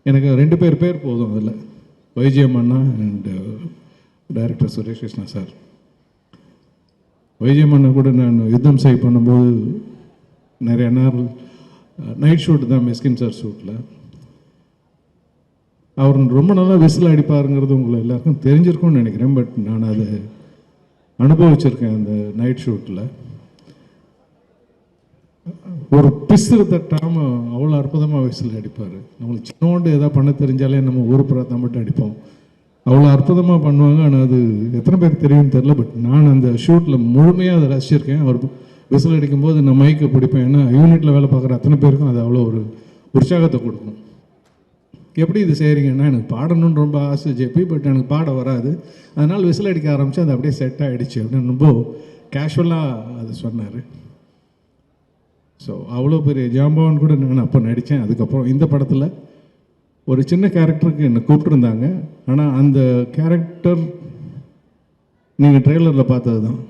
எனக்கு 2 பேர் போதும் அதில், வைஜெயம் அண்ணா and director Suresh Krishna sir. Vaijayam அண்ணா கூட நான் யுத்தம் செய் பண்ணும்போது நிறைய நேரம் நைட் ஷூட் தான், மிஸ்கின் சார் ஷூட்டில். அவர் ரொம்ப நல்லா விசில் அடிப்பாருங்கிறது உங்களை எல்லாருக்கும் தெரிஞ்சிருக்கும்னு நினைக்கிறேன். பட் நான் அதை அனுபவிச்சிருக்கேன் அந்த நைட் ஷூட்டில். ஒரு பிசுறு தட்டாமல் அவ்வளோ அற்புதமாக விசில் அடிப்பார். நம்மளுக்கு சின்னோண்டு எதாவது பண்ண தெரிஞ்சாலே நம்ம ஒரு புறத்தை மட்டும் அடிப்போம். அவ்வளோ அற்புதமாக பண்ணுவாங்க. ஆனால் அது எத்தனை பேருக்கு தெரியும்னு தெரில. பட் நான் அந்த ஷூட்டில் முழுமையாக அதை ரசிச்சிருக்கேன். அவர் விசில் அடிக்கும்போது நான் மைக்கை பிடிப்பேன். ஏன்னா யூனிட்டில் வேலை பார்க்குற அத்தனை பேருக்கும் அது அவ்வளோ ஒரு உற்சாகத்தை கொடுக்கும். எப்படி இது செய்கிறீங்கன்னா, எனக்கு பாடணுன்னு ரொம்ப ஆசை ஜெபி, பட் எனக்கு பாட வராது. அதனால் விசில் அடிக்க ஆரம்பித்து அது அப்படியே செட் ஆகிடுச்சு அப்படின்னு ரொம்ப கேஷுவலாக அது சொன்னார். ஸோ அவ்வளோ பெரிய ஜாம்பவான் கூட நான் அப்போ நடித்தேன். அதுக்கப்புறம் இந்த படத்தில் ஒரு சின்ன கேரக்டருக்கு என்னை கூப்பிட்டுருந்தாங்க. ஆனால் அந்த கேரக்டர் நீங்கள் ட்ரெய்லரில் பார்த்தது தான்.